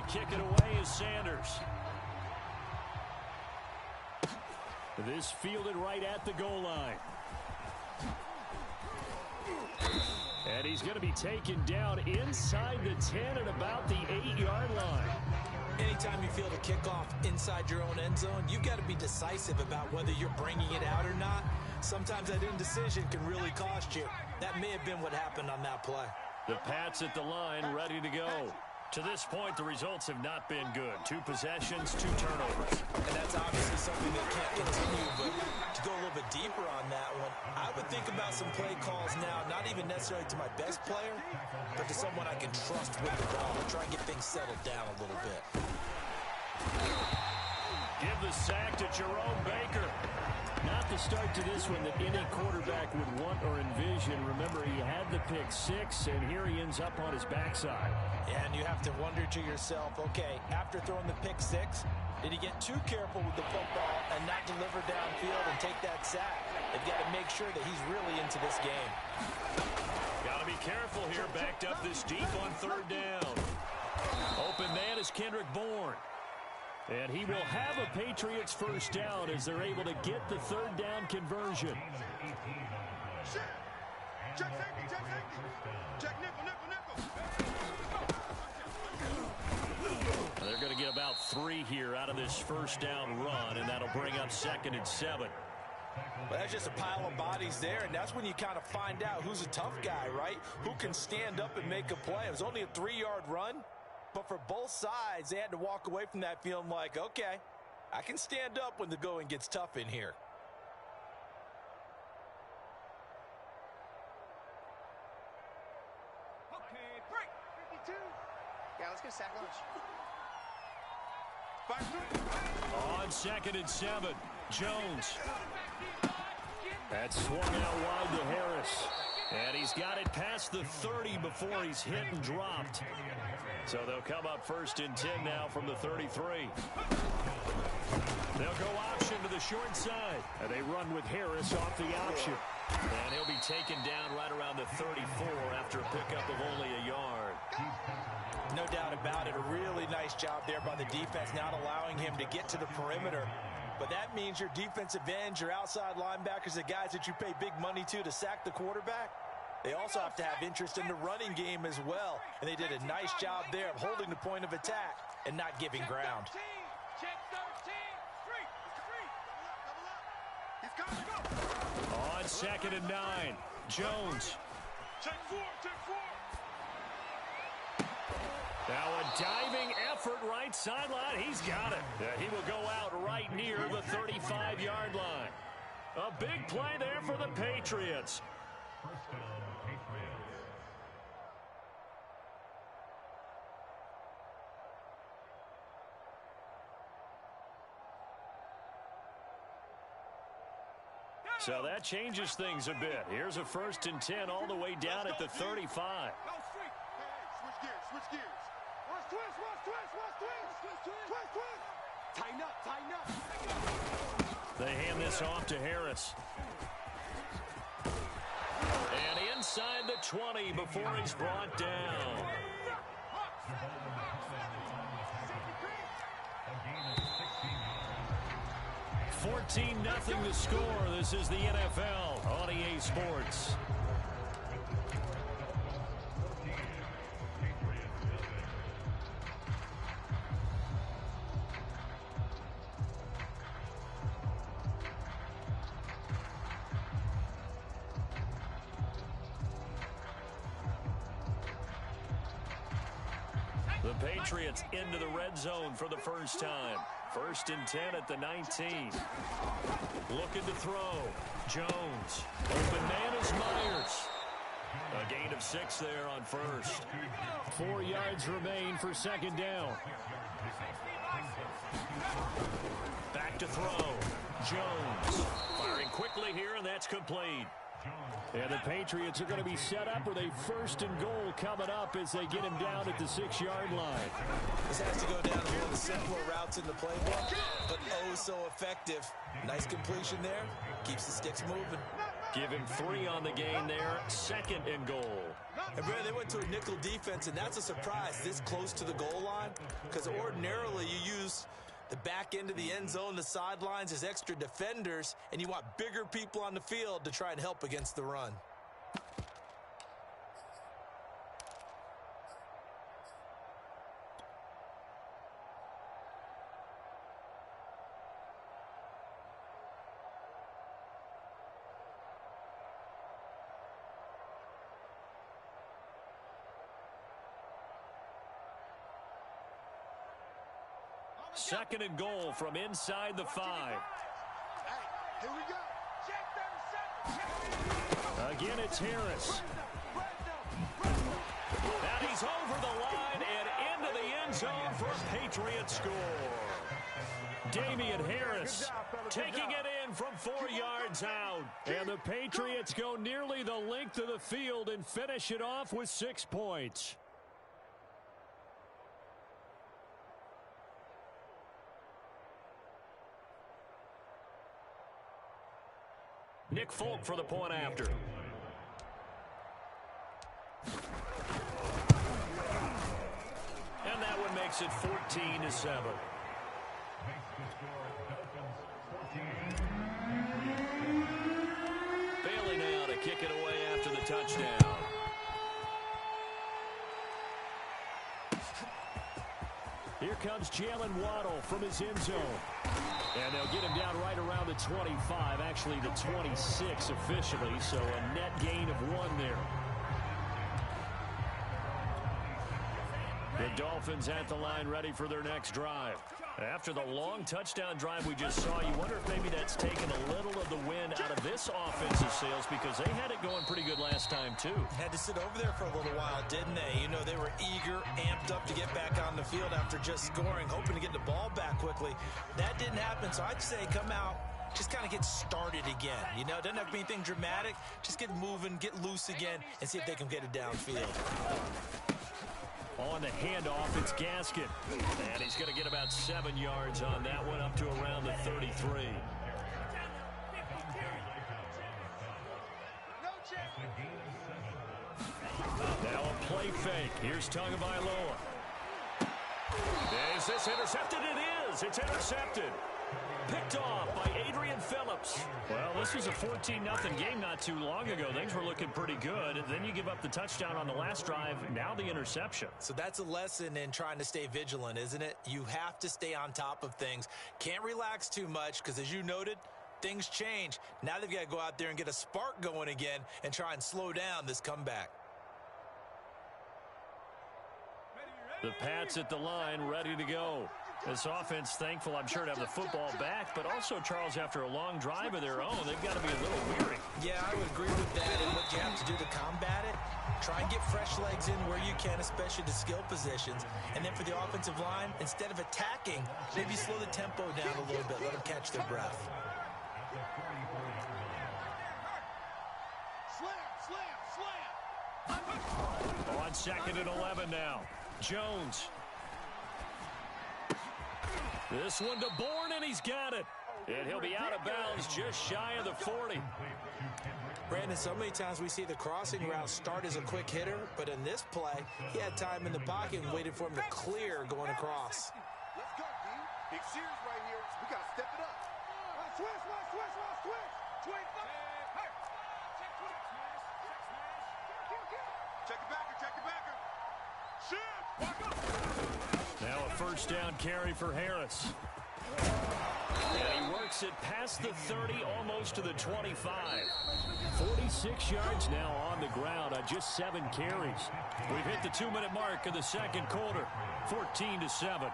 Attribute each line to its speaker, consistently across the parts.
Speaker 1: kick it away is Sanders. This fielded right at the goal line. And he's going to be taken down inside the 10 at about the 8-yard line.
Speaker 2: Anytime you field a kickoff inside your own end zone, you've got to be decisive about whether you're bringing it out or not. Sometimes that indecision can really cost you. That may have been what happened on that play.
Speaker 1: The Pats at the line, ready to go. To this point, the results have not been good. 2 possessions, 2 turnovers.
Speaker 2: And that's obviously something that can't continue, but to go a little bit deeper on that one, I would think about some play calls now, not even necessarily to my best player, but to someone I can trust with the ball. Try and get things settled down a little bit.
Speaker 1: Give the sack to Jerome Baker. Not the start to this one that any quarterback would want or envision. Remember, he had the pick 6, and here he ends up on his backside.
Speaker 2: And you have to wonder to yourself, okay, after throwing the pick 6, did he get too careful with the football and not deliver downfield and take that sack? They've got to make sure that he's really into this game.
Speaker 1: Got to be careful here, backed up this deep on 3rd down. Open man is Kendrick Bourne. And he will have a Patriots first down as they're able to get the 3rd down conversion. They're going to get about 3 here out of this first down run, and that'll bring up 2nd and 7.
Speaker 2: Well, that's just a pile of bodies there, and that's when you kind of find out who's a tough guy, right? Who can stand up and make a play. It was only a 3-yard run. But for both sides, they had to walk away from that feeling like, okay, I can stand up when the going gets tough in here.
Speaker 3: Okay, break. 52. Yeah, let's get a sack lunch.
Speaker 1: On 2nd and 7, Jones. That's swung out wide to Harris. And he's got it past the 30 before he's hit and dropped. So they'll come up 1st and 10 now from the 33. They'll go option to the short side. And they run with Harris off the option. And he'll be taken down right around the 34 after a pickup of only a yard.
Speaker 2: No doubt about it. A really nice job there by the defense, not allowing him to get to the perimeter. But that means your defensive ends, your outside linebackers, the guys that you pay big money to sack the quarterback, they also have to have interest in the running game as well. And they did a nice job there of holding the point of attack and not giving ground.
Speaker 1: On 2nd and 9, Jones. Now a diving effort right sideline. He's got it. He will go out right near the 35-yard line. A big play there for the Patriots. So that changes things a bit. Here's a 1st and 10 all the way down at the 35.
Speaker 3: Switch gears. Twist. Tighten up.
Speaker 1: They hand this off to Harris. And inside the 20 before he's brought down. 14-0 to score. This is the NFL on EA Sports. The Patriots into the red zone for the first time. 1st and 10 at the 19. Looking to throw. Jones. Open man is Myers. A gain of 6 there on 1st. 4 yards remain for 2nd down. Back to throw. Jones. Firing quickly here, and that's complete. And the Patriots are going to be set up with a 1st and goal coming up as they get him down at the 6-yard line.
Speaker 2: This has to go down to one of the simpler routes in the playbook, but oh so effective. Nice completion there. Keeps the sticks moving.
Speaker 1: Give him 3 on the gain there. 2nd and goal.
Speaker 2: And Brad, they went to a nickel defense, and that's a surprise this close to the goal line, because ordinarily you use the back end of the end zone, the sidelines as extra defenders, and you want bigger people on the field to try and help against the run.
Speaker 1: Second and goal from inside the 5.
Speaker 3: Hey, here we go.
Speaker 1: Again, it's Harris. And he's over the line and into the end zone for a Patriot score. Damian Harris taking it in from 4 yards out. And the Patriots go nearly the length of the field and finish it off with 6 points. Nick Folk for the point after. And that one makes it 14-7. Bailey now to kick it away after the touchdown. Here comes Jalen Waddle from his end zone. And they'll get him down right around the 25, actually the 26 officially, so a net gain of 1 there. The Dolphins at the line ready for their next drive. After the long touchdown drive we just saw, you wonder if maybe that's taken a little of the wind out of this offensive sails, because they had it going pretty good last time too.
Speaker 2: Had to sit over there for a little while, didn't they? You know, they were eager, amped up to get back on the field after just scoring, hoping to get the ball back quickly. That didn't happen, so I'd say come out, just kind of get started again. You know, it doesn't have to be anything dramatic. Just get moving, get loose again, and see if they can get it downfield.
Speaker 1: On the handoff, it's Gaskin. And he's going to get about 7 yards on that one, up to around the 33. Now a play fake. Here's Tagovailoa. Is this intercepted? It is. It's intercepted. Picked off by Adrian Phillips. Well, this was a 14-0 game not too long ago. Things were looking pretty good. Then you give up the touchdown on the last drive. Now the interception.
Speaker 2: So that's a lesson in trying to stay vigilant, isn't it? You have to stay on top of things. Can't relax too much because, as you noted, things change. Now they've got to go out there and get a spark going again and try and slow down this comeback.
Speaker 1: The Pats at the line, ready to go. This offense, thankful, I'm sure, to have the football back, but also, Charles, after a long drive of their own, they've got to be a little weary.
Speaker 2: Yeah, I would agree with that, and what you have to do to combat it, try and get fresh legs in where you can, especially the skill positions. And then for the offensive line, instead of attacking, maybe slow the tempo down a little bit, let them catch their breath.
Speaker 1: On 2nd and 11 now. Jones. This one to Bourne, and he's got it. And he'll be out of bounds just shy of the 40.
Speaker 2: Brandon, so many times we see the crossing route start as a quick hitter, but in this play, he had time in the pocket and waited for him to clear going across.
Speaker 3: Let's go, D. Big series right here. We got to step it up. Switch. Check the backer. Shoot.
Speaker 1: Now a first down carry for Harris. And he works it past the 30, almost to the 25. 46 yards now on the ground on just 7 carries. We've hit the 2-minute mark of the second quarter. 14-7.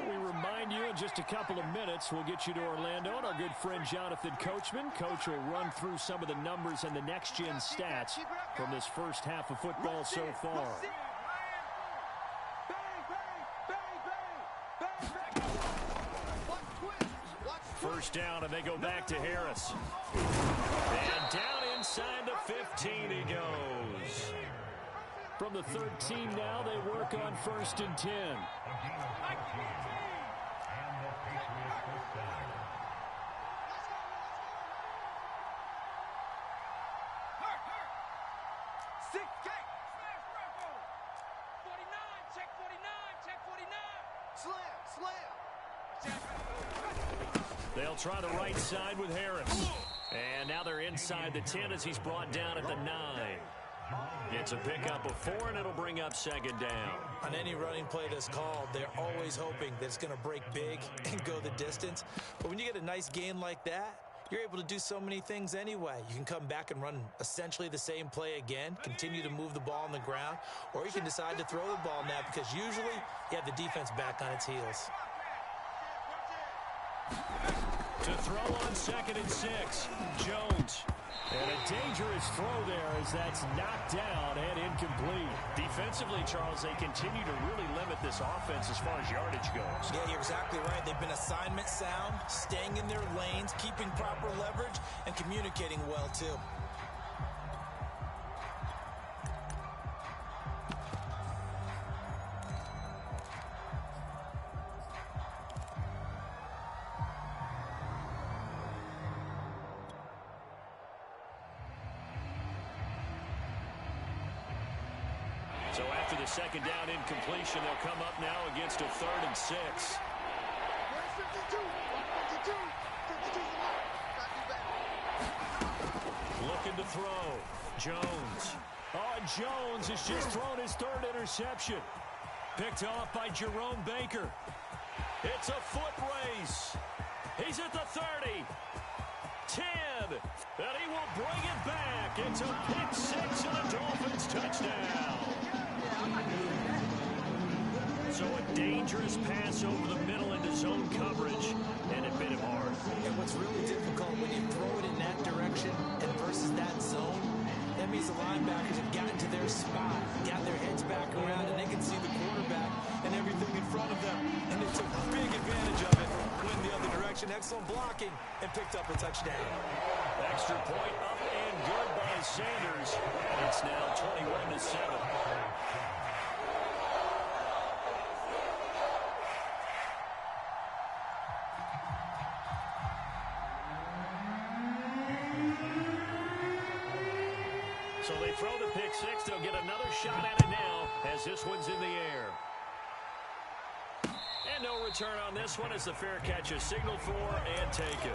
Speaker 1: We remind you in just a couple of minutes, we'll get you to Orlando and our good friend Jonathan Coachman. Coach will run through some of the numbers and the next-gen stats from this first half of football so far. First down, and they go back to Harris. And down inside the 15 he goes. From the 13 now, they work on 1st and 10. They'll try the right side with Harris. And now they're inside the 10 as he's brought down at the 9. It's a pickup of 4, and it'll bring up 2nd down.
Speaker 2: On any running play that's called, they're always hoping that it's going to break big and go the distance. But when you get a nice gain like that, you're able to do so many things anyway. You can come back and run essentially the same play again, continue to move the ball on the ground, or you can decide to throw the ball now because usually you have the defense back on its heels.
Speaker 1: To throw on 2nd and 6, Jones. And a dangerous throw there as that's knocked down and incomplete. Defensively, Charles, they continue to really limit this offense as far as yardage goes.
Speaker 2: Yeah, you're exactly right. They've been assignment sound, staying in their lanes, keeping proper leverage, and communicating well, too.
Speaker 1: So after the 2nd down incompletion, they'll come up now against a 3rd and 6. Looking to throw. Jones. Oh, and Jones has just thrown his 3rd interception. Picked off by Jerome Baker. It's a foot race. He's at the 30. 10. And he will bring it back. It's a pick 6 and a Dolphins touchdown. So a dangerous pass over the middle into zone coverage, and it bit him hard.
Speaker 2: And what's really difficult when you throw it in that direction and versus that zone, that means the linebackers have gotten to their spot, got their heads back around, and they can see the quarterback and everything in front of them. And they took big advantage of it, went the other direction. Excellent blocking, and picked up a touchdown.
Speaker 1: Extra point up and good by Sanders. It's now 21-7. So they throw the pick 6. They'll get another shot at it now as this one's in the air. And no return on this one as the fair catch is signaled for and taken.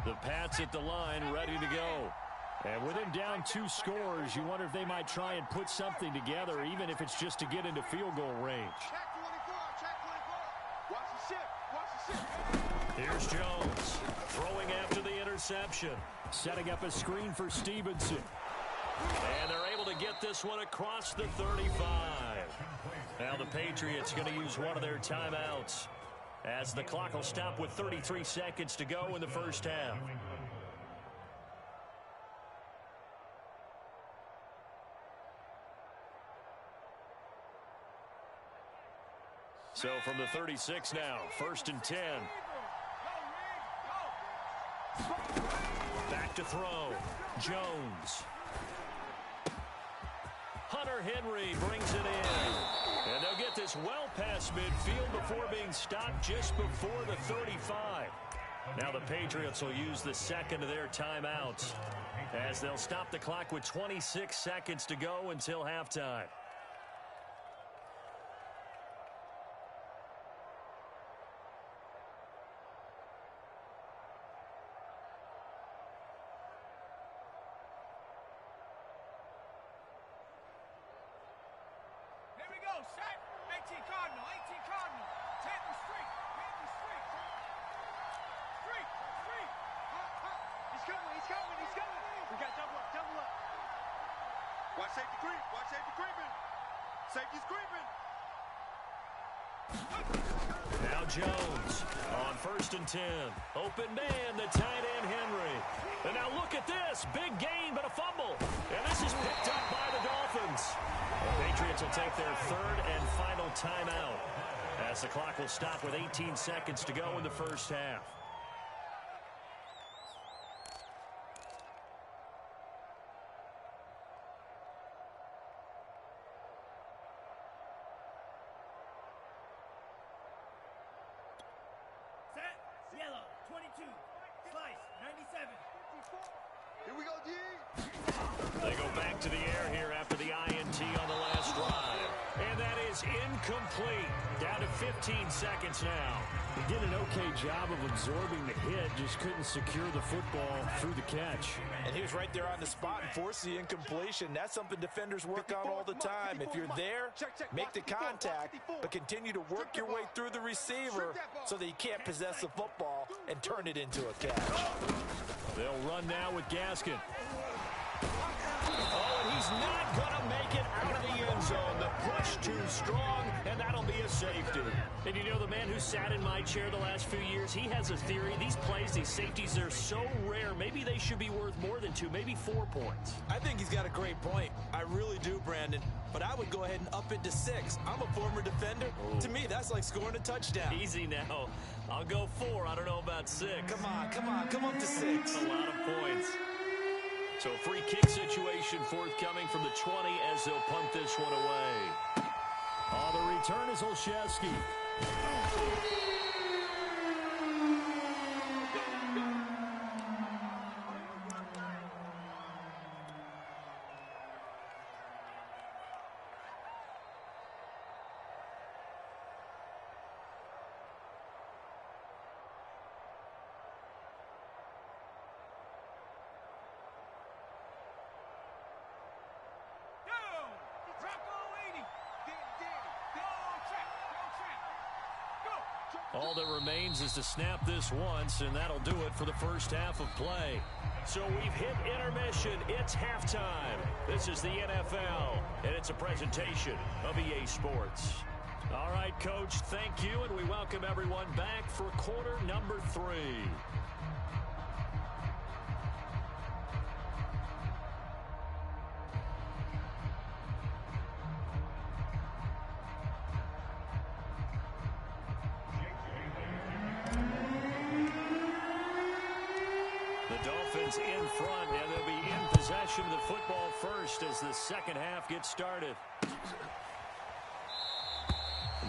Speaker 1: The Pats at the line, ready to go. And with him down 2 scores, you wonder if they might try and put something together, even if it's just to get into field goal range. Here's Jones, throwing after the interception. Setting up a screen for Stevenson. And they're able to get this one across the 35. Now the Patriots going to use one of their timeouts, as the clock will stop with 33 seconds to go in the first half. So from the 36 now, 1st and 10. Back to throw. Jones. Hunter Henry brings it in. And they'll get this well past midfield before being stopped just before the 35. Now the Patriots will use the 2nd of their timeouts, as they'll stop the clock with 26 seconds to go until halftime.
Speaker 3: Watch safety creep. Watch safety creeping. Safety's creeping.
Speaker 1: Now Jones on 1st and 10. Open man, the tight end Henry. And now look at this. Big gain, but a fumble. And this is picked up by the Dolphins. They Patriots will take their third and final timeout as the clock will stop with 18 seconds to go in the first half.
Speaker 4: Set, yellow, 22, slice, 97.
Speaker 3: Here we go, D.
Speaker 1: They go back to the air here after the INT on the last drive. And that is incomplete. Down to 15 seconds now.
Speaker 5: He did an okay job of absorbing the hit, just couldn't secure the football through the catch.
Speaker 2: And he was right there on the spot and forced the incompletion. That's something defenders work on all the time. If you're there, make the contact, but continue to work your way through the receiver so that you can't possess the football and turn it into a catch.
Speaker 1: They'll run now with Gaskin. Oh, and he's not going to make it out of the end zone. The push too strong, and that'll be a safety.
Speaker 5: And you know, the man who sat in my chair the last few years, he has a theory. These plays, these safeties, they're so rare. Maybe they should be worth more than 2, maybe 4 points.
Speaker 2: I think he's got a great point. I really do, Brandon. But I would go ahead and up it to 6. I'm a former defender.
Speaker 1: Ooh.
Speaker 2: To me, that's like scoring a touchdown.
Speaker 5: Easy now. I'll go 4. I don't know about 6.
Speaker 2: Come on, come up to 6.
Speaker 1: A lot of points. So a free kick situation forthcoming from the 20 as they'll punt this one away.
Speaker 5: The return is Olszewski.
Speaker 1: All that remains is to snap this once, and that'll do it for the first half of play. So we've hit intermission. It's halftime. This is the NFL, and it's a presentation of EA Sports. All right, Coach, thank you, and we welcome everyone back for quarter number 3. In front, and they'll be in possession of the football first as the second half gets started.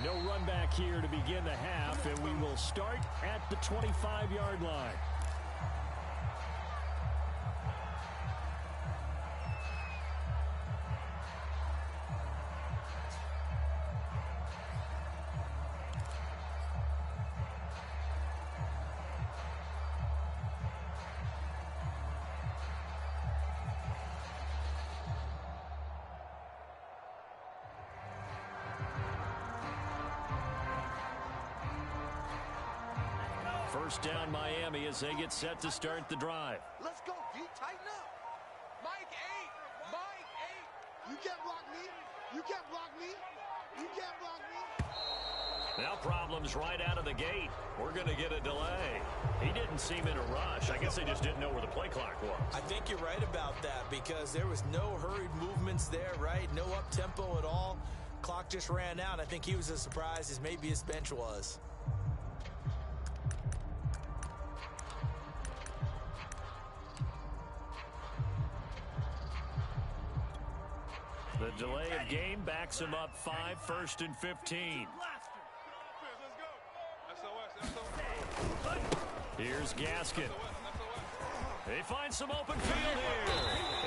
Speaker 5: No run back here to begin the half, and we will start at the 25-yard line.
Speaker 1: First down, Miami, as they get set to start the drive.
Speaker 3: Let's go, D. Tighten up. Mike 8. Mike 8. You can't block me. You can't block me. You can't block me.
Speaker 1: Now problems right out of the gate. We're going to get a delay. He didn't seem in a rush. I guess they just didn't know where the play clock was.
Speaker 2: I think you're right about that because there was no hurried movements there, right? No up-tempo at all. Clock just ran out. I think he was as surprised as maybe his bench was.
Speaker 1: The delay of game backs him up 5, 1st and 15. Here's Gaskin. They find some open field here.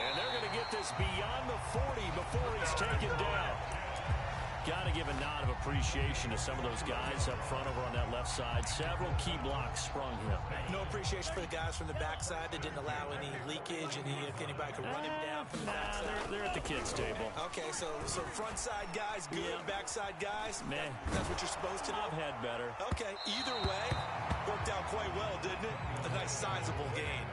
Speaker 1: And they're going to get this beyond the 40 before he's taken down. Got to give a nod of appreciation to some of those guys up front over on that left side. Several key blocks sprung him.
Speaker 2: No appreciation for the guys from the backside that didn't allow any leakage, and anybody could run him down from the backside.
Speaker 1: They're at the kids' table.
Speaker 2: Okay, so front side guys good, backside guys,
Speaker 1: Meh.
Speaker 2: That's what you're supposed to do?
Speaker 1: I've had better.
Speaker 2: Okay, either way, worked out quite well, didn't it? A nice sizable gain.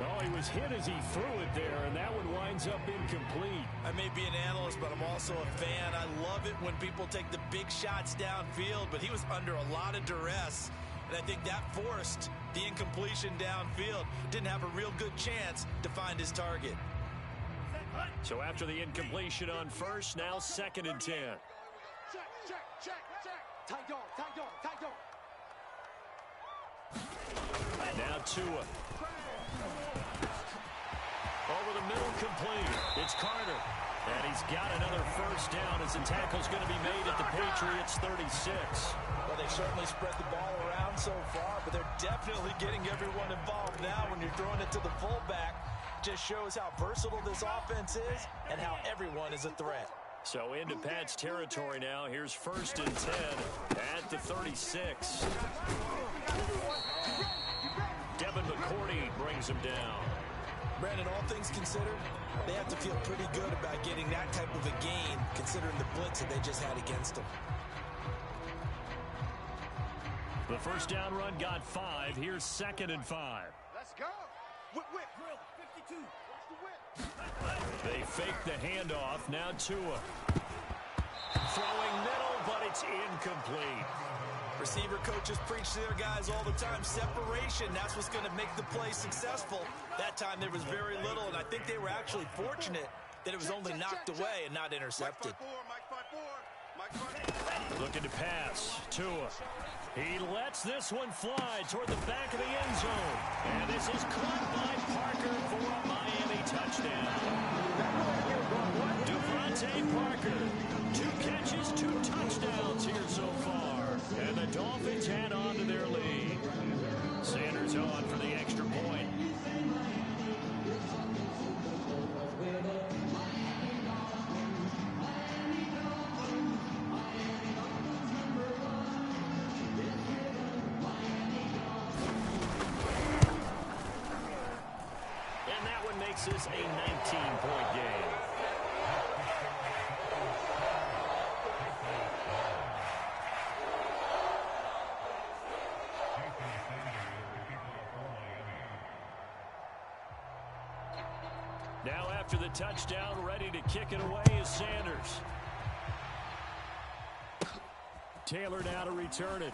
Speaker 5: Oh, he was hit as he threw it there, and that one winds up incomplete.
Speaker 2: I may be an analyst, but I'm also a fan. I love it when people take the big shots downfield, but he was under a lot of duress, and I think that forced the incompletion downfield. Didn't have a real good chance to find his target.
Speaker 1: So after the incompletion on first, now 2nd and 10.
Speaker 3: Check, check, check, check. Tight dog, tight dog, tight dog.
Speaker 1: Now Tua. Over the middle, complete. It's Carter. And he's got another first down as the tackle's going to be made at the Patriots 36.
Speaker 2: Well, they certainly spread the ball around so far, but they're definitely getting everyone involved now when you're throwing it to the fullback. Just shows how versatile this offense is and how everyone is a threat.
Speaker 1: So into Pat's territory now. Here's 1st and 10 at the 36. Devin McCourty brings him down.
Speaker 2: Brandon, all things considered, they have to feel pretty good about getting that type of a gain, considering the blitz that they just had against them.
Speaker 1: The first down run got 5. Here's 2nd and 5.
Speaker 3: Let's go. Whip, whip.
Speaker 4: Drill, 52.
Speaker 3: Watch the whip.
Speaker 1: They fake the handoff. Now Tua. Throwing middle, but it's incomplete.
Speaker 2: Receiver coaches preach to their guys all the time. Separation, that's what's going to make the play successful. That time there was very little, and I think they were actually fortunate that it was only knocked away and not intercepted.
Speaker 1: Looking to pass. Tua. He lets this one fly toward the back of the end zone. And this is caught by Parker for a Miami touchdown. Devontae Parker. 2 catches, 2 touchdowns here so far. And the Dolphins head on to their lead. Sanders on for the extra point. And that one makes this a 19-point game. Now after the touchdown, ready to kick it away is Sanders. Taylor now to return it.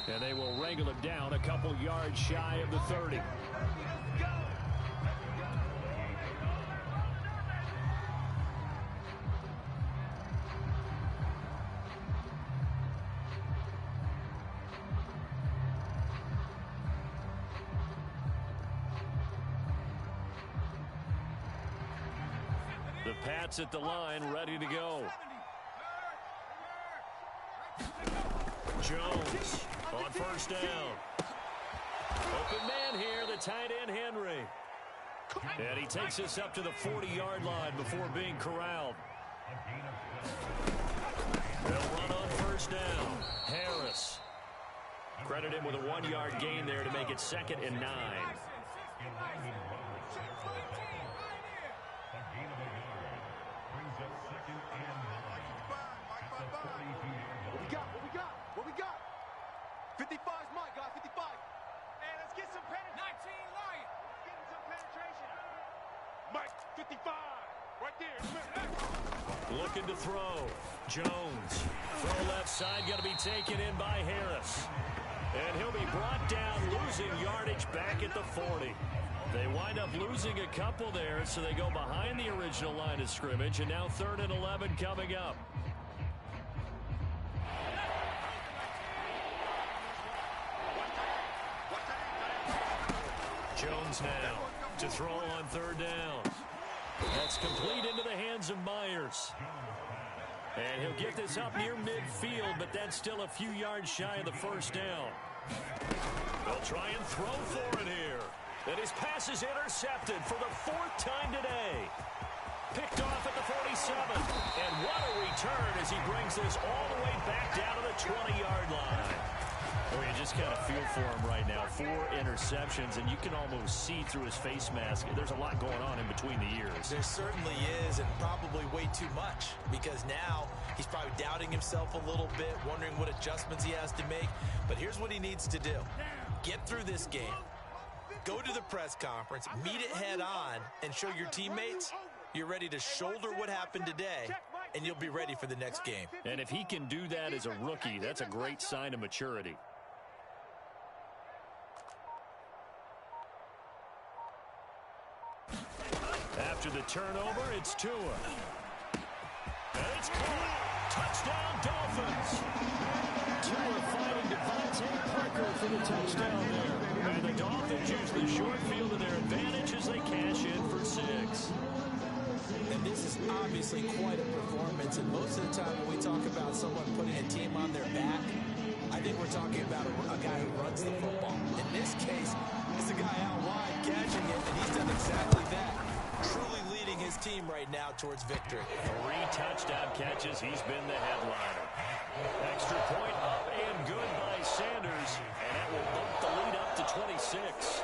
Speaker 1: And they will wrangle him down a couple yards shy of the 30. The Pats at the line, ready to go. Jones on first down. Open man here, the tight end Henry. And he takes us up to the 40-yard line before being corralled. They'll run on first down. Harris. Credit him with a 1-yard gain there to make it 2nd and 9.
Speaker 3: What we got? 55's Mike, guys, 55. Hey, let's get some penetration. 19 Lion. Getting some penetration. Mike, 55. Right there.
Speaker 1: Looking to throw. Jones. Throw left side, going to be taken in by Harris. And he'll be brought down, losing yardage back at the 40. They wind up losing a couple there, so they go behind the original line of scrimmage, and now 3rd and 11 coming up. Jones now to throw on 3rd down. That's complete into the hands of Myers. And he'll get this up near midfield, but that's still a few yards shy of the first down. They'll try and throw for it here. And his pass is intercepted for the 4th time today. Picked off at the 47. And what a return as he brings this all the way back down to the 20-yard line. Well, you just kind of feel for him right now. 4 interceptions, and you can almost see through his face mask. There's a lot going on in between the ears.
Speaker 2: There certainly is, and probably way too much, because now he's probably doubting himself a little bit, wondering what adjustments he has to make. But here's what he needs to do. Get through this game. Go to the press conference, meet it head on, and show your teammates you're ready to shoulder what happened today, and you'll be ready for the next game.
Speaker 1: And if he can do that as a rookie, that's a great sign of maturity. turnover. It's Tua. And it's caught. Touchdown, Dolphins. Tua finding Devontae Parker for the touchdown there. And the Dolphins use the short field to their advantage as they cash in for 6.
Speaker 2: And this is obviously quite a performance. And most of the time when we talk about someone putting a team on their back, I think we're talking about a guy who runs the football. In this case, it's a guy out wide catching it, and he's done exactly that. Truly leading his team right now towards victory.
Speaker 1: 3 touchdown catches. He's been the headliner. Extra point up and good by Sanders. And that will bump the lead up to 26.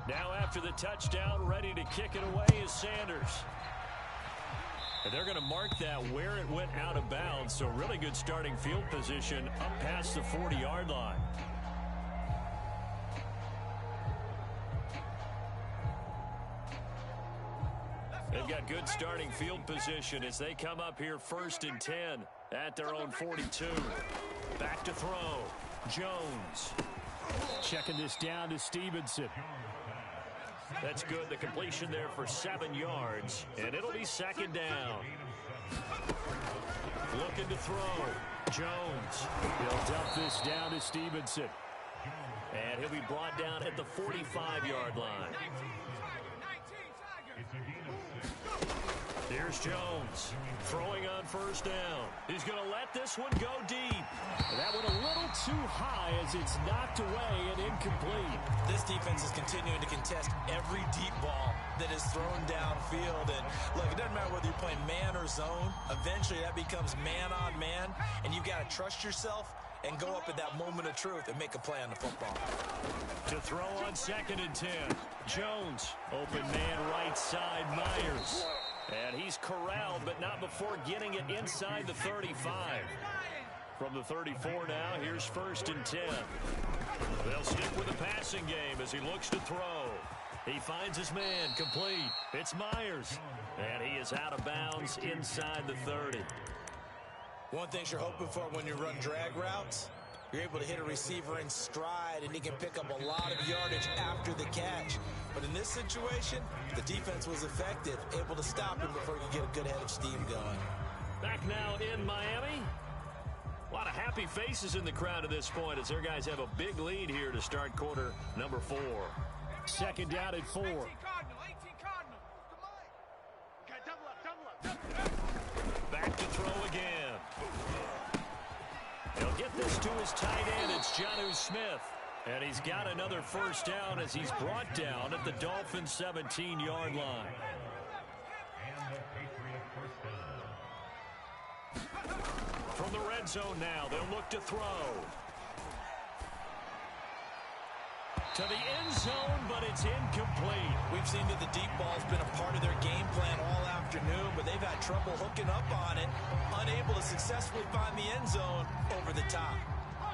Speaker 1: Now after the touchdown, ready to kick it away is Sanders. And they're going to mark that where it went out of bounds. So really good starting field position up past the 40-yard line. They've got good starting field position as they come up here 1st and 10 at their own 42. Back to throw. Jones. Checking this down to Stevenson. That's good. The completion there for 7 yards. And it'll be 2nd down. Looking to throw. Jones. He'll dump this down to Stevenson. And he'll be brought down at the 45-yard line. Here's Jones. Throwing on 1st down. He's going to let this one go deep. That one a little too high as it's knocked away and incomplete.
Speaker 2: This defense is continuing to contest every deep ball that is thrown downfield. And look, it doesn't matter whether you're playing man or zone. Eventually that becomes man on man. And you've got to trust yourself and go up at that moment of truth and make a play on the football.
Speaker 1: To throw on 2nd and 10. Jones. Open man right side, Myers. And he's corralled, but not before getting it inside the 35. From the 34 now, here's 1st and 10. They'll stick with the passing game as he looks to throw. He finds his man, complete. It's Myers. And he is out of bounds inside the 30.
Speaker 2: One thing you're hoping for when you run drag routes, you're able to hit a receiver in stride, and he can pick up a lot of yardage after the catch. But in this situation, the defense was effective, able to stop him before he could get a good head of steam going.
Speaker 1: Back now in Miami. A lot of happy faces in the crowd at this point as their guys have a big lead here to start quarter number 4. 2nd down at 4.
Speaker 3: 18 Cardinal. Okay, double up.
Speaker 1: Back to throw again. He'll get this to his tight end. It's Jonnu Smith. And he's got another 1st down as he's brought down at the Dolphins' 17-yard line. From the red zone now, they'll look to throw. To the end zone, but it's incomplete.
Speaker 2: We've seen that the deep ball's been a part of their game plan all afternoon, but they've had trouble hooking up on it, unable to successfully find the end zone over the top.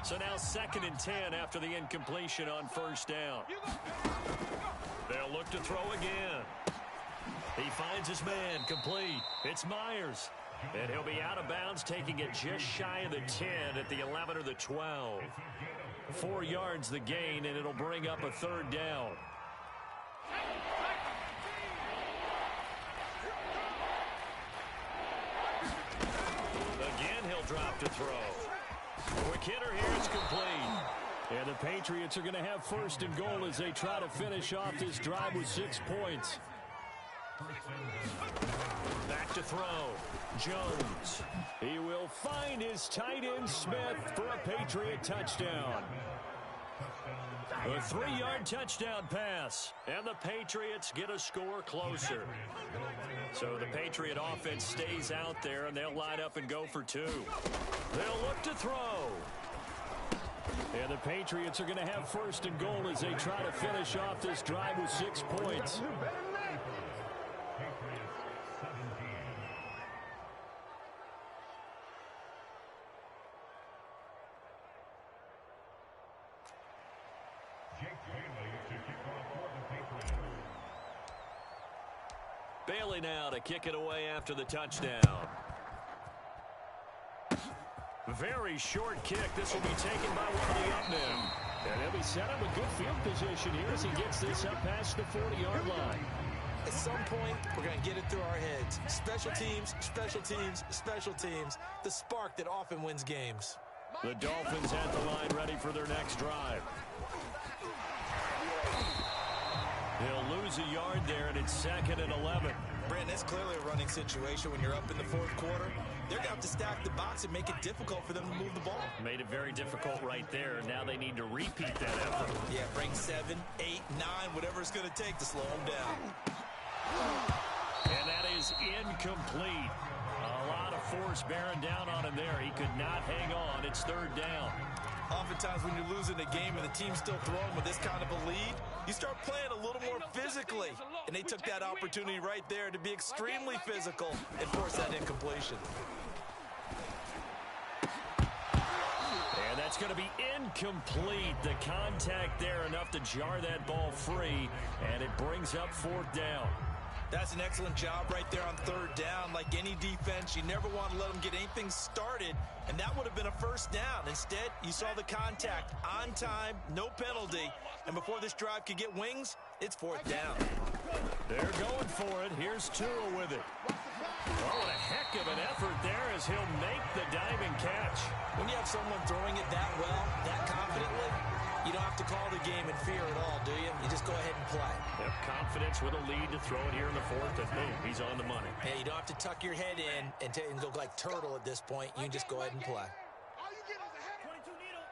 Speaker 1: So now 2nd and 10 after the incompletion on 1st down. They'll look to throw again. He finds his man, complete. It's Myers. And he'll be out of bounds, taking it just shy of the 10 at the 11 or the 12. 4 yards the gain, and it'll bring up a 3rd down. Again, he'll drop to throw. Quick hitter here, it's complete. And the Patriots are going to have 1st and goal as they try to finish off this drive with 6 points. Back to throw. Jones. He will find his tight end Smith for a Patriot touchdown. A 3-yard touchdown pass. And the Patriots get a score closer. So the Patriot offense stays out there, and they'll line up and go for 2. They'll look to throw. And the Patriots are going to have 1st and goal as they try to finish off this drive with 6 points. Bailey now to kick it away after the touchdown.
Speaker 5: Very short kick. This will be taken by one of the up men. And he'll be set up with good field position here as he gets this up past the 40-yard line.
Speaker 2: At some point, we're going to get it through our heads. Special teams, special teams, special teams. The spark that often wins games.
Speaker 1: The Dolphins at the line ready for their next drive. He'll lose a yard there, and it's 2nd and 11.
Speaker 2: Brent, that's clearly a running situation when you're up in the 4th quarter. They're going to have to stack the box and make it difficult for them to move the ball.
Speaker 5: Made it very difficult right there. Now they need to repeat that effort.
Speaker 2: Yeah, bring 7, 8, 9, whatever it's going to take to slow them down.
Speaker 5: And that is incomplete. A lot of force bearing down on him there. He could not hang on. It's 3rd down.
Speaker 2: Oftentimes when you're losing a game and the team's still throwing with this kind of a lead, you start playing a little more physically. And they took that opportunity right there to be extremely physical and force that incompletion.
Speaker 5: And that's going to be incomplete. The contact there enough to jar that ball free, and it brings up 4th down.
Speaker 2: That's an excellent job right there on 3rd down. Like any defense, you never want to let them get anything started, and that would have been a 1st down. Instead, you saw the contact on time, no penalty, and before this drive could get wings, it's 4th down.
Speaker 5: They're going for it. Here's Tua with it. Oh, what a heck of an effort there as he'll make the diving catch.
Speaker 2: When you have someone throwing it that well, that confidently, you don't have to call the game in fear at all, do you? You just go ahead and play.
Speaker 5: Yep, confidence with a lead to throw it here in the 4th, and boom, he's on the money.
Speaker 2: Hey, you don't have to tuck your head in and go like turtle at this point. You can just go ahead and play.
Speaker 3: All you get is a head.
Speaker 4: 22 needle.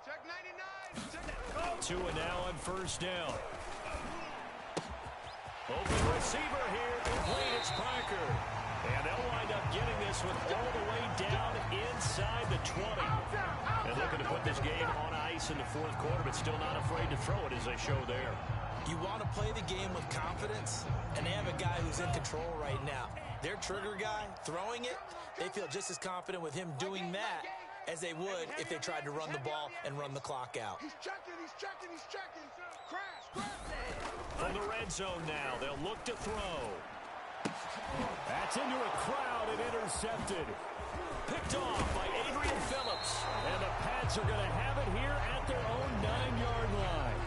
Speaker 3: Check 99. Check
Speaker 5: Tua now on 1st down. Open receiver here, complete. It's Parker. And they'll wind up getting this one all the way down inside the 20. And looking to put this game on ice in the 4th quarter, but still not afraid to throw it as they show there.
Speaker 2: You want to play the game with confidence, and they have a guy who's in control right now. Their trigger guy, throwing it, they feel just as confident with him doing that as they would if they tried to run the ball and run the clock out.
Speaker 3: He's checking, he's checking, he's checking. Crash.
Speaker 5: From the red zone now, they'll look to throw. That's into a crowd and intercepted. Picked off by Adrian Phillips. And the Pats are going to have it here at their own 9-yard line.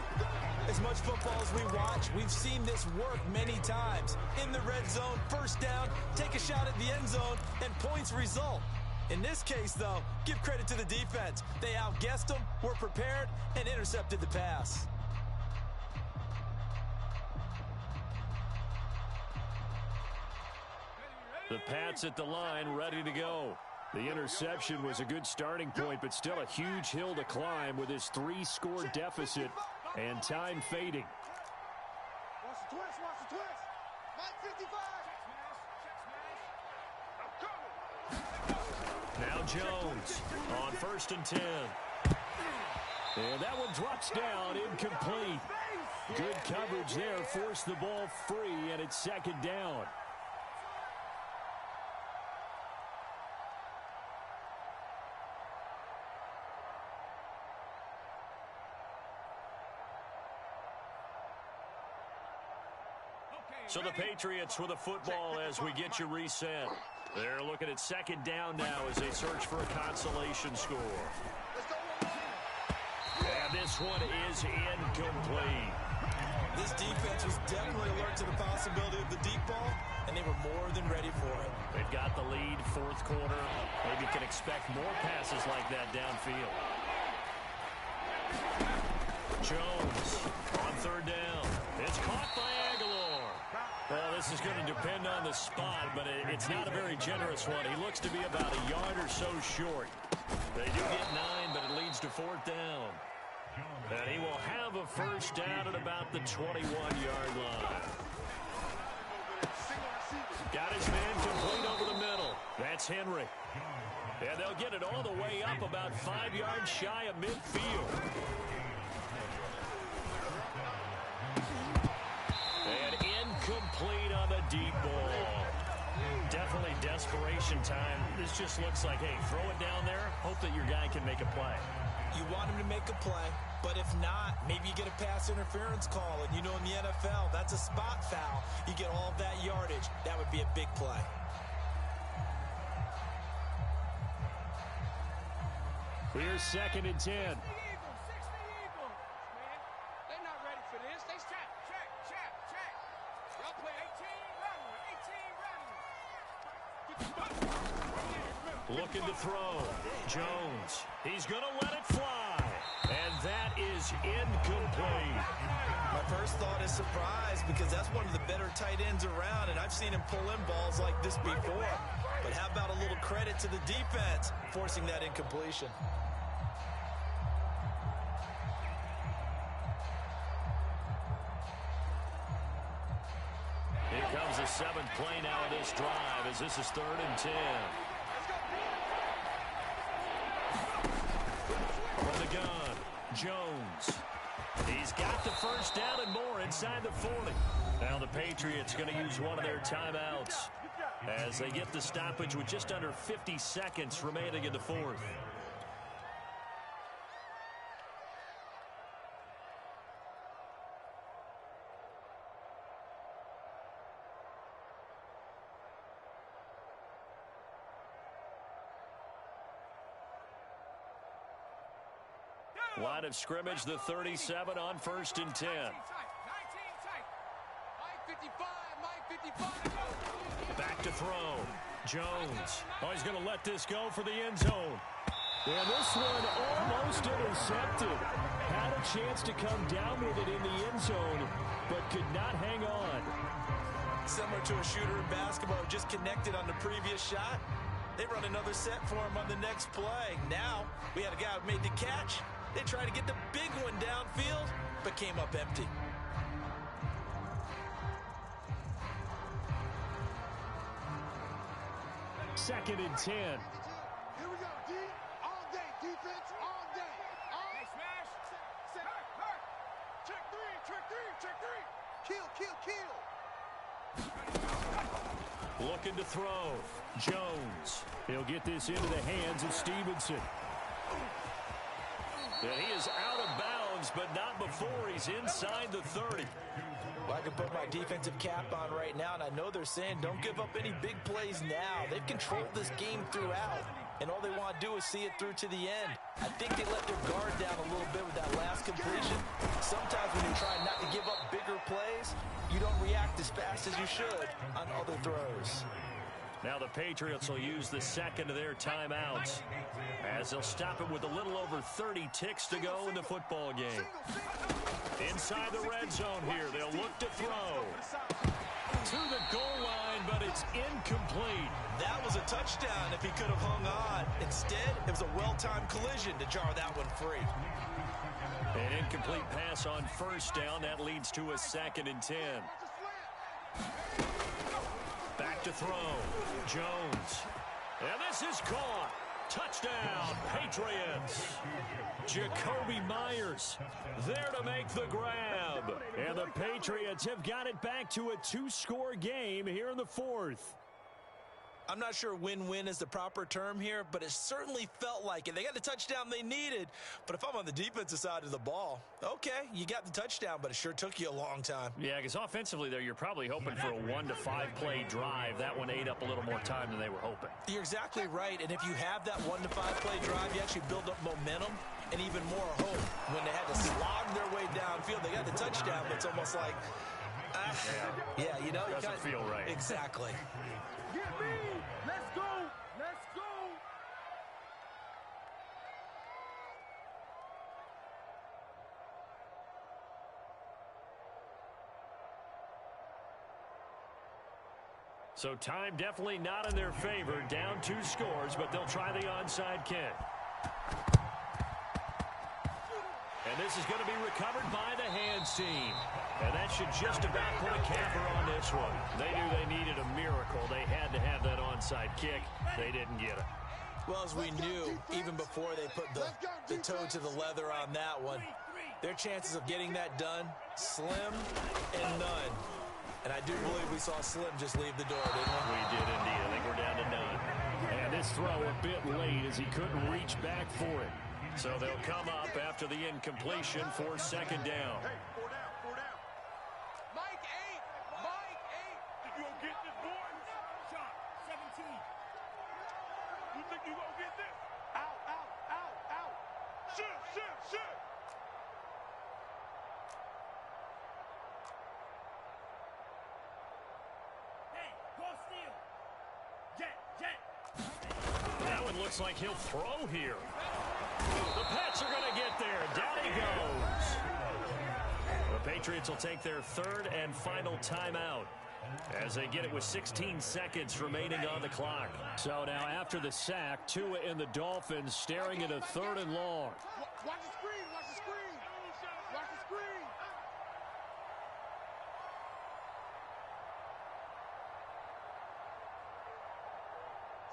Speaker 2: As much football as we watch, we've seen this work many times. In the red zone, 1st down, take a shot at the end zone, and points result. In this case, though, give credit to the defense. They outguessed them, were prepared, and intercepted the pass.
Speaker 5: The Pats at the line, ready to go. The interception was a good starting point, but still a huge hill to climb with his 3-score deficit and time fading.
Speaker 3: Watch the twist, watch the twist. Mike 55.
Speaker 5: Now Jones on 1st and 10. And that one drops down, incomplete. Good coverage there, forced the ball free, and it's 2nd down. So the Patriots with a football as we get you reset. They're looking at 2nd down now as they search for a consolation score. And this one is incomplete.
Speaker 2: This defense was definitely alert to the possibility of the deep ball, and they were more than ready for it.
Speaker 5: They've got the lead, 4th quarter. Maybe can expect more passes like that downfield. Jones on 3rd down. It's caught by Aguilar. Well, this is going to depend on the spot, but it's not a very generous one. He looks to be about a yard or so short. They do get 9, but it leads to 4th down. And he will have a 1st down at about the 21-yard line. Got his man complete over the middle. That's Henry. And they'll get it all the way up about 5 yards shy of midfield. And incomplete on the deep ball. Definitely desperation time. This just looks like, hey, throw it down there, hope that your guy can make a play.
Speaker 2: You want him to make a play, but if not, maybe you get a pass interference call, and you know in the NFL, that's a spot foul. You get all of that yardage. That would be a big play.
Speaker 5: Here's 2nd and 10.
Speaker 3: They're not ready for this. They check. Y'all play 18
Speaker 5: Looking to throw. Jones. He's going to let it fly. And that is incomplete.
Speaker 2: My first thought is surprise because that's one of the better tight ends around, and I've seen him pull in balls like this before. But how about a little credit to the defense forcing that incompletion?
Speaker 5: Here comes the 7th play now of this drive as this is 3rd and 10. From the gun, Jones. He's got the first down and more inside the 40. Now the Patriots going to use one of their timeouts as they get the stoppage with just under 50 seconds remaining in the 4th. Line of scrimmage, the 37 on 1st and 10. Back to throw. Jones. Oh, he's going to let this go for the end zone. And this one almost intercepted. Had a chance to come down with it in the end zone, but could not hang on.
Speaker 2: Similar to a shooter in basketball who just connected on the previous shot. They run another set for him on the next play. Now, we had a guy who made the catch. They tried to get the big one downfield, but came up empty.
Speaker 5: Second and 10.
Speaker 3: Here we go, D. All day, defense, all day. Hey, smash. Set. Check three. Kill.
Speaker 5: Looking to throw. Jones. He'll get this into the hands of Stevenson. And he is out of bounds, but not before he's inside the 30.
Speaker 2: Well, I can put my defensive cap on right now, and I know they're saying don't give up any big plays now. They've controlled this game throughout, and all they want to do is see it through to the end. I think they let their guard down a little bit with that last completion. Sometimes when you're trying not to give up bigger plays, you don't react as fast as you should on other throws.
Speaker 5: Now the Patriots will use the 2nd of their timeouts as they'll stop it with a little over 30 ticks to go in the football game. Inside the red zone here, they'll look to throw. To the goal line, but it's incomplete.
Speaker 2: That was a touchdown if he could have hung on. Instead, it was a well-timed collision to jar that one free.
Speaker 5: An incomplete pass on 1st down. That leads to a 2nd and 10. Back to throw. Jones. And this is caught. Touchdown, Patriots. Jacoby Myers there to make the grab. And the Patriots have got it back to a 2-score game here in the 4th.
Speaker 2: I'm not sure win-win is the proper term here, but it certainly felt like it. They got the touchdown they needed, but if I'm on the defensive side of the ball, okay, you got the touchdown, but it sure took you a long time.
Speaker 5: Yeah, because offensively there, you're probably hoping for a 1 to 5 play drive. That one ate up a little more time than they were hoping.
Speaker 2: You're exactly right, and if you have that 1 to 5 play drive, you actually build up momentum and even more hope. When they had to slog their way downfield, they got the touchdown, but it's almost like, yeah, you know.
Speaker 5: Doesn't feel right.
Speaker 2: Exactly.
Speaker 3: Get me. Let's go. Let's go.
Speaker 5: So time definitely not in their favor. Down 2 scores, but they'll try the onside kick. And this is going to be recovered by the hands team. And that should just about put a capper on this one. They knew they needed a miracle. They had to have that onside kick. They didn't get it.
Speaker 2: Well, as we knew, even before they put the toe to the leather on that one, their chances of getting that done, slim and none. And I do believe we saw Slim just leave the door, didn't we?
Speaker 5: We did indeed. I think we're down to none. And this throw a bit late as he couldn't reach back for it. So they'll come up after the incompletion for 2nd down.
Speaker 3: Hey, 4 down, 4 down. Mike 8. Mike 8. You gonna get this, boy?
Speaker 4: Shot, 17.
Speaker 3: You think you gonna get this? Out, out, out, out.
Speaker 4: Hey, go steal. Jet.
Speaker 5: Now it looks like he'll throw here. The Pats are going to get there. Down he goes. The Patriots will take their third and final timeout as they get it with 16 seconds remaining on the clock. So now after the sack, Tua and the Dolphins staring at a 3rd and long.
Speaker 3: Watch the screen. Watch the screen. Watch the screen.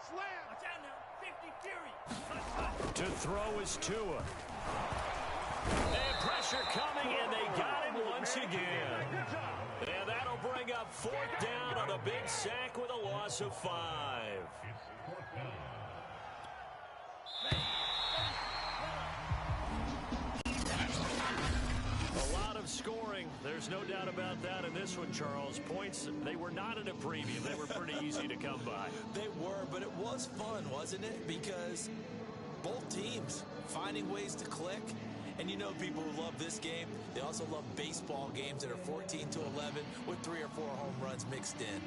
Speaker 3: Slam.
Speaker 4: Watch out now. 50 Fury.
Speaker 5: To throw is Tua. And pressure coming, and they got him once again. And that'll bring up 4th down on a big sack with a loss of 5. A lot of scoring. There's no doubt about that in this one, Charles. Points, they were not in a preview. They were pretty easy to come by.
Speaker 2: They were, but it was fun, wasn't it? Because both teams finding ways to click. And you know people who love this game, they also love baseball games that are 14-11 with 3 or 4 home runs mixed in.